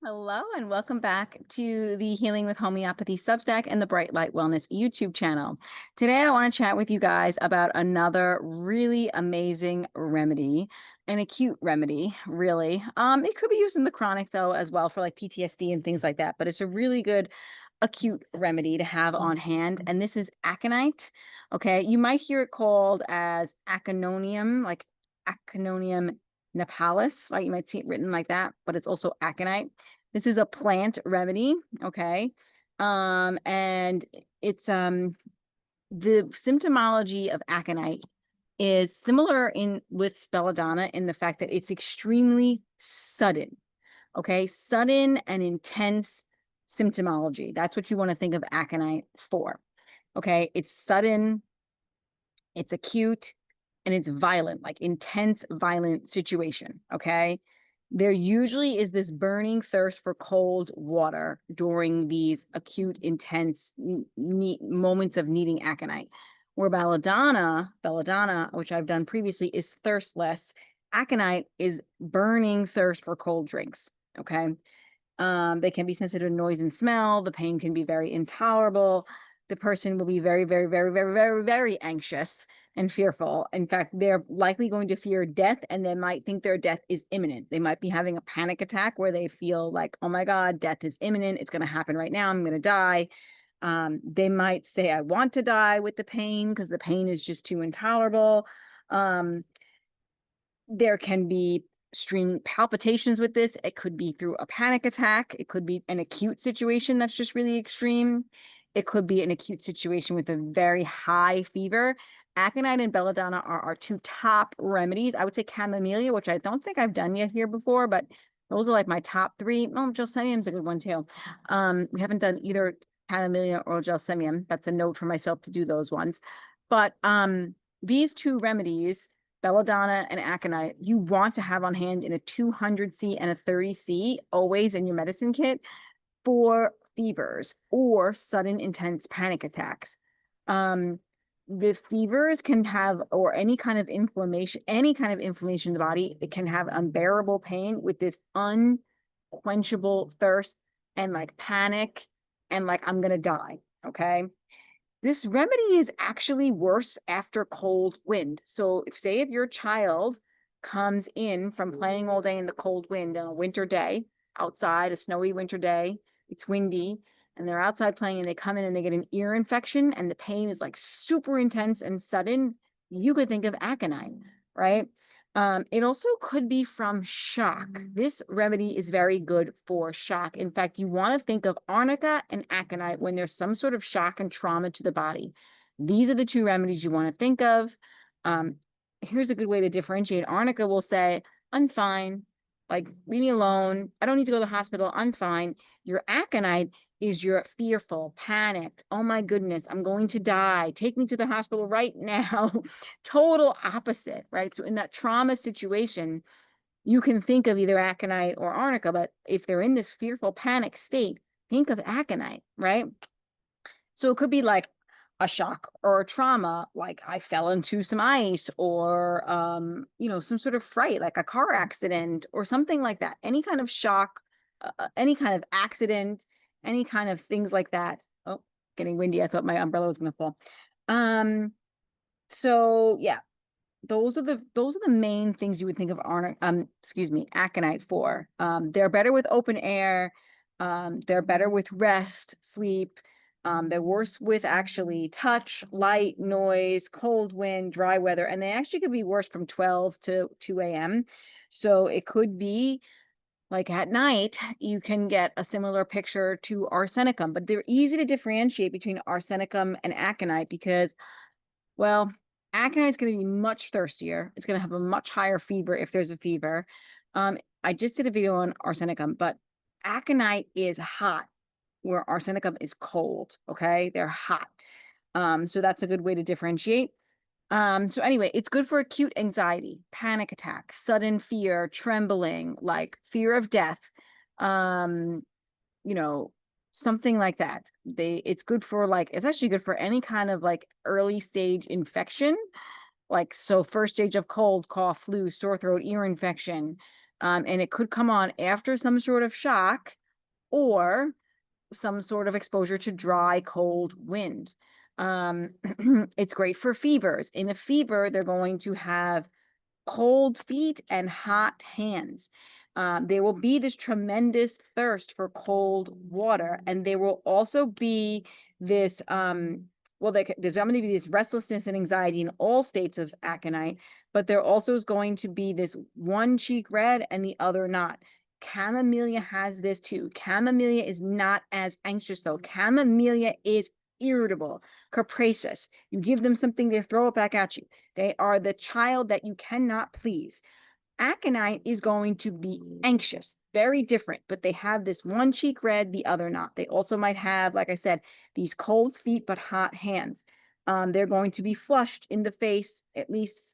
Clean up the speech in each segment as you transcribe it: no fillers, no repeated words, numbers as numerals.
Hello and welcome back to the Healing with Homeopathy Substack and the Bright Light Wellness YouTube channel. Today I want to chat with you guys about another really amazing remedy, an acute remedy, really. It could be used in the chronic though as well for like PTSD and things like that, but it's a really good acute remedy to have on hand. And this is aconite. Okay, you might hear it called as acononium, like Acononium Nepalis, like you might see it written like that, but it's also aconite. This is a plant remedy, okay? And it's the symptomology of aconite is similar in with belladonna in the fact that it's extremely sudden, okay? Sudden and intense symptomology. That's what you want to think of aconite for. Okay, it's sudden, it's acute, and it's violent, like intense, violent situation. Okay. There usually is this burning thirst for cold water during these acute, intense moments of needing aconite. Where belladonna, which I've done previously, is thirstless. Aconite is burning thirst for cold drinks. Okay. They can be sensitive to noise and smell. The pain can be very intolerable. The person will be very, very, very, very, very, very anxious and fearful. In fact, they're likely going to fear death and they might think their death is imminent. They might be having a panic attack where they feel like, oh my God, death is imminent. It's going to happen right now. I'm going to die. They might say, I want to die with the pain because the pain is just too intolerable. Um, there can be extreme palpitations with this. It could be through a panic attack. It could be an acute situation that's just really extreme. It could be an acute situation with a very high fever. Aconite and belladonna are our two top remedies. I would say chamomilla, which I don't think I've done yet here before, but those are like my top three. Oh, gelsemium is a good one too. We haven't done either chamomilla or gelsemium. That's a note for myself to do those ones. But these two remedies, belladonna and aconite, you want to have on hand in a 200C and a 30C, always in your medicine kit for fevers or sudden intense panic attacks. The fevers can have, or any kind of inflammation in the body, it can have unbearable pain with this unquenchable thirst and like panic and like, I'm going to die. Okay. This remedy is actually worse after cold wind. So if your child comes in from playing all day in the cold wind on a winter day outside, a snowy winter day, it's windy, and they're outside playing and they come in and they get an ear infection and the pain is like super intense and sudden, you could think of aconite, right? It also could be from shock. This remedy is very good for shock. In fact, you want to think of arnica and aconite when there's some sort of shock and trauma to the body. These are the two remedies you want to think of. Here's a good way to differentiate. Arnica will say, I'm fine. Like, leave me alone. I don't need to go to the hospital. I'm fine. Your aconite is you're fearful, panicked. Oh my goodness, I'm going to die. Take me to the hospital right now. Total opposite, right? So in that trauma situation, you can think of either aconite or arnica, but if they're in this fearful panic state, think of aconite, right? So it could be like a shock or a trauma, like I fell into some ice or, some sort of fright, like a car accident or something like that. Any kind of shock, any kind of accident, any kind of things like that. Oh, getting windy. I thought my umbrella was going to fall. So yeah, those are the main things you would think of aconite for. They're better with open air. They're better with rest, sleep. They're worse with actually touch, light, noise, cold wind, dry weather, and they actually could be worse from 12 to 2 a.m. So it could be like at night, you can get a similar picture to arsenicum, but they're easy to differentiate between arsenicum and aconite because, well, aconite is going to be much thirstier. It's going to have a much higher fever if there's a fever. I just did a video on arsenicum, but aconite is hot where arsenicum is cold. Okay. They're hot. So that's a good way to differentiate. So anyway, it's good for acute anxiety, panic attack, sudden fear, trembling, like fear of death, um, you know, something like that. It's good for like, it's actually good for any kind of like early stage infection. Like, so first stage of cold, cough, flu, sore throat, ear infection, And it could come on after some sort of shock or some sort of exposure to dry, cold wind. It's great for fevers. In a fever, they're going to have cold feet and hot hands. There will be this tremendous thirst for cold water, and there will also be this there's going to be this restlessness and anxiety in all states of aconite, but there also is going to be this one cheek red and the other not. Chamomilla has this too. Chamomilla is not as anxious though. Chamomilla is irritable, capricious. You give them something, they throw it back at you. They are the child that you cannot please. Aconite is going to be anxious, very different, but they have this one cheek red, the other not. They also might have, like I said, these cold feet but hot hands. They're going to be flushed in the face, at least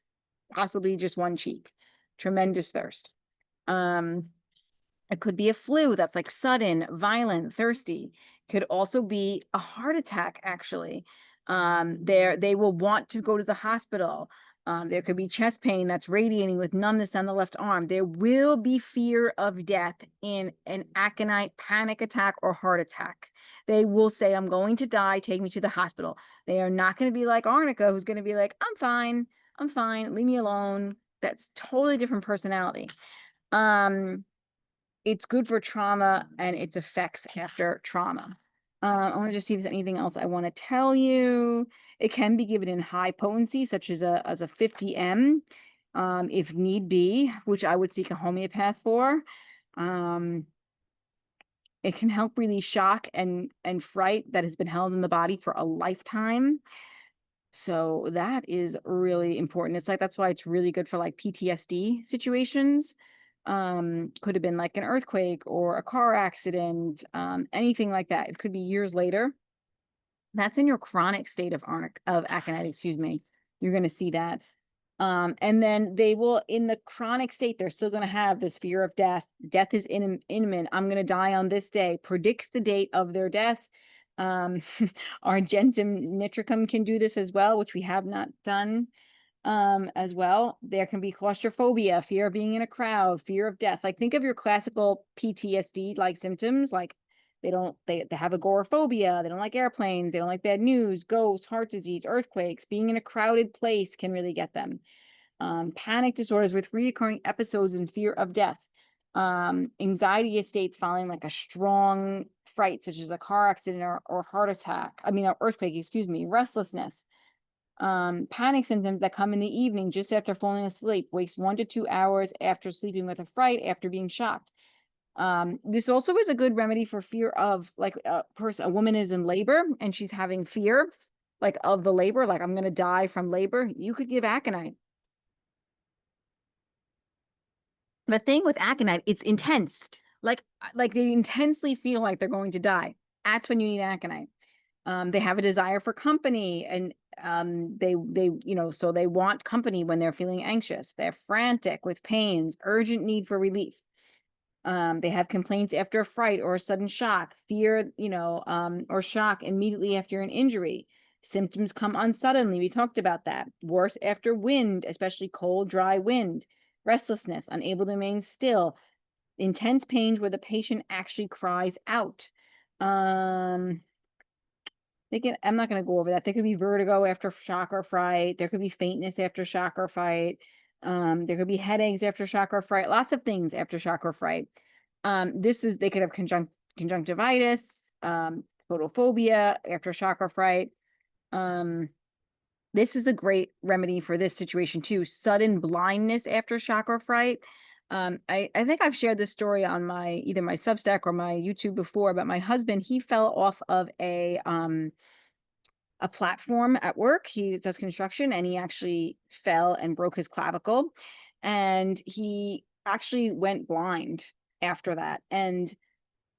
possibly just one cheek. Tremendous thirst. It could be a flu that's like sudden, violent, thirsty. Could also be a heart attack, actually. They will want to go to the hospital. There could be chest pain that's radiating with numbness on the left arm. There will be fear of death in an aconite panic attack or heart attack. They will say, I'm going to die, take me to the hospital. They are not going to be like arnica, who's going to be like, I'm fine, leave me alone. That's totally different personality. It's good for trauma and its effects after trauma. I want to just see if there's anything else I want to tell you. It can be given in high potency, such as a 50 m, if need be, which I would seek a homeopath for. It can help release shock and fright that has been held in the body for a lifetime. So that is really important. It's like, that's why it's really good for like PTSD situations. Could have been like an earthquake or a car accident, anything like that. It could be years later. That's in your chronic state of aconite, excuse me. You're going to see that. And then they will, in the chronic state, they're still going to have this fear of death. Death is imminent. I'm going to die on this day. Predicts the date of their death. Argentum nitricum can do this as well, which we have not done as well. There can be claustrophobia, fear of being in a crowd, fear of death. Like, think of your classical PTSD like symptoms. Like, they have agoraphobia, they don't like airplanes, they don't like bad news, ghosts, heart disease, earthquakes. Being in a crowded place can really get them. Panic disorders with recurring episodes and fear of death. Anxiety states following like a strong fright, such as a car accident or heart attack. Or earthquake, excuse me. Restlessness. Panic symptoms that come in the evening just after falling asleep, wakes 1 to 2 hours after sleeping with a fright after being shocked. This also is a good remedy for fear of, like, a woman is in labor and she's having fear, like, of the labor, like, I'm going to die from labor. You could give aconite. The thing with aconite, it's intense. Like they intensely feel like they're going to die. That's when you need aconite. They have a desire for company, and so they want company when they're feeling anxious. They're frantic with pains, urgent need for relief. They have complaints after a fright or a sudden shock, fear, or shock immediately after an injury. Symptoms come on suddenly. We talked about that. Worse after wind, especially cold, dry wind. Restlessness, unable to remain still. Intense pains where the patient actually cries out. I'm not going to go over that. There could be vertigo after shock or fright. There could be faintness after shock or fright. There could be headaches after shock or fright. Lots of things after shock or fright. They could have conjunctivitis, photophobia after shock or fright. This is a great remedy for this situation too. Sudden blindness after shock or fright. I think I've shared this story on either my Substack or my YouTube before, but my husband, he fell off of a platform at work. He does construction, and he actually fell and broke his clavicle, and he actually went blind after that. And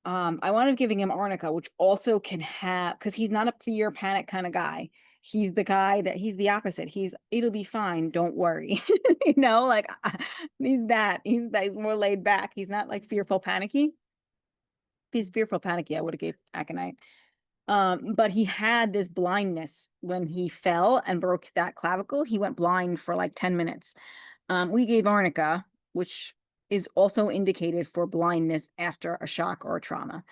I wound up giving him arnica, which also can have, because he's not a fear panic kind of guy. He's the guy he's the opposite. It'll be fine, don't worry. He's like more laid back. He's not like fearful panicky. If he's fearful panicky, I would have gave aconite. But he had this blindness when he fell and broke that clavicle. He went blind for like 10 minutes. We gave arnica, which is also indicated for blindness after a shock or a trauma.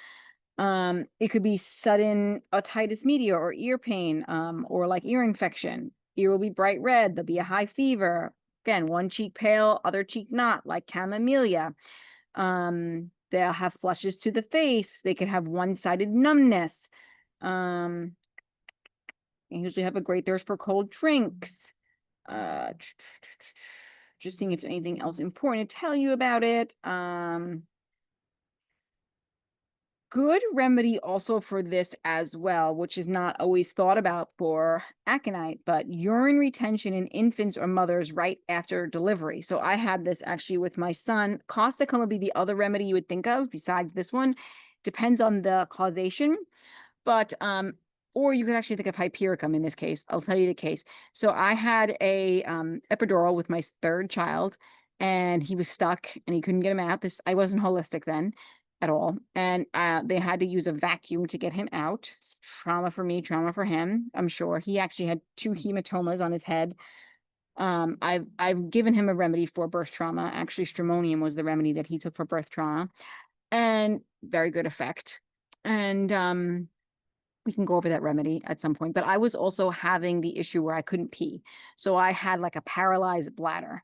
It could be sudden otitis media or ear pain, or like ear infection. Ear will be bright red. There'll be a high fever. Again, one cheek pale, other cheek not, like chamomilla. They'll have flushes to the face. They could have one-sided numbness. They usually have a great thirst for cold drinks. Uh, just seeing if anything else important to tell you about it. Good remedy also for this as well, which is not always thought about for aconite, but urine retention in infants or mothers right after delivery. So I had this actually with my son. Causticum would be the other remedy you would think of besides this one. Depends on the causation, but or you could actually think of hypericum in this case. I'll tell you the case. So I had a epidural with my third child, and he was stuck and he couldn't get him out. This I wasn't holistic then at all, and they had to use a vacuum to get him out. Trauma for me, trauma for him. I'm sure he actually had 2 hematomas on his head. I've given him a remedy for birth trauma. Actually, stramonium was the remedy that he took for birth trauma, and very good effect. And we can go over that remedy at some point, but I was also having the issue where I couldn't pee. So I had like a paralyzed bladder.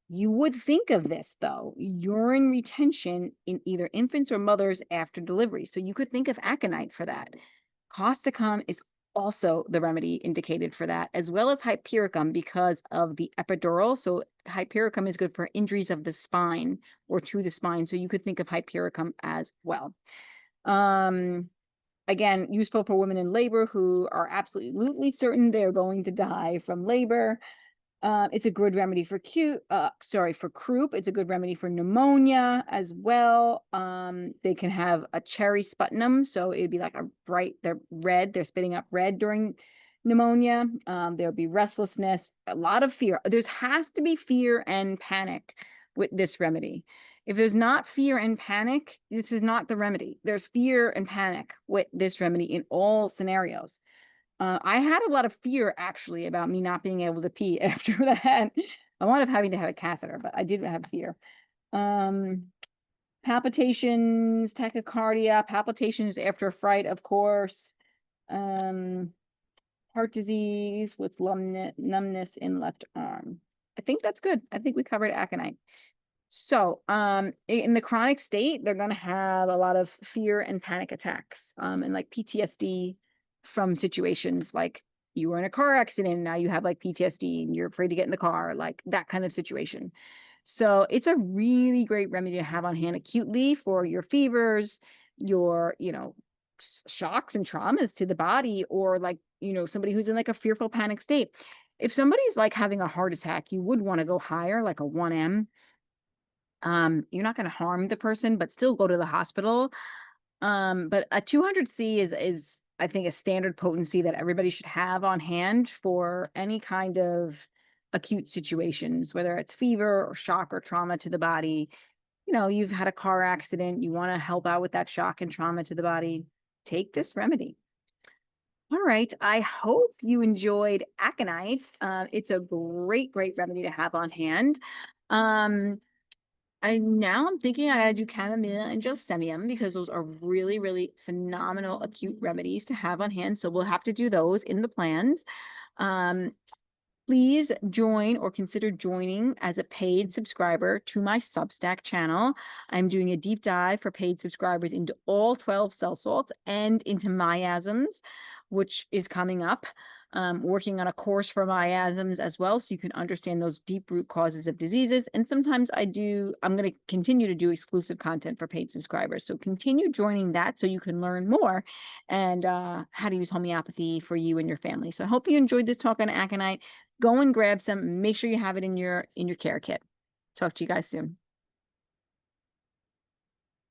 You would think of this though, urine retention in either infants or mothers after delivery. So you could think of aconite for that. Causticum is also the remedy indicated for that, as well as hypericum because of the epidural. So hypericum is good for injuries of the spine or to the spine. So you could think of hypericum as well. Again, useful for women in labor who are absolutely certain they're going to die from labor. It's a good remedy for for croup. It's a good remedy for pneumonia as well. They can have a cherry sputum, so it'd be like they're red, they're spitting up red during pneumonia. There'll be restlessness, a lot of fear. There has to be fear and panic with this remedy. If there's not fear and panic, this is not the remedy. There's fear and panic with this remedy in all scenarios. I had a lot of fear actually about me not being able to pee after that. I wound up having to have a catheter, but I did have fear. Palpitations, tachycardia, palpitations after a fright, of course. Heart disease with numbness in left arm. I think that's good. I think we covered aconite. So, in the chronic state, they're going to have a lot of fear and panic attacks, and like PTSD from situations like you were in a car accident, and now you have like PTSD and you're afraid to get in the car, like that kind of situation. So it's a really great remedy to have on hand acutely for your fevers, your, shocks and traumas to the body, or like, somebody who's in like a fearful panic state. If somebody's like having a heart attack, you would want to go higher, like a 1M. You're not going to harm the person, but still go to the hospital. But a 200C is I think a standard potency that everybody should have on hand for any kind of acute situations, whether it's fever or shock or trauma to the body. You've had a car accident, you want to help out with that shock and trauma to the body, take this remedy. All right. I hope you enjoyed aconite. It's a great remedy to have on hand. I'm thinking I gotta do chamomilla and gelsemium because those are really phenomenal acute remedies to have on hand. So we'll have to do those in the plans. Please join or consider joining as a paid subscriber to my Substack channel. I'm doing a deep dive for paid subscribers into all 12 cell salts and into miasms, which is coming up. Working on a course for miasms as well, so you can understand those deep root causes of diseases. And sometimes I'm going to continue to do exclusive content for paid subscribers. So continue joining that so you can learn more and how to use homeopathy for you and your family. So I hope you enjoyed this talk on aconite. Go and grab some. Make sure you have it in your care kit. Talk to you guys soon.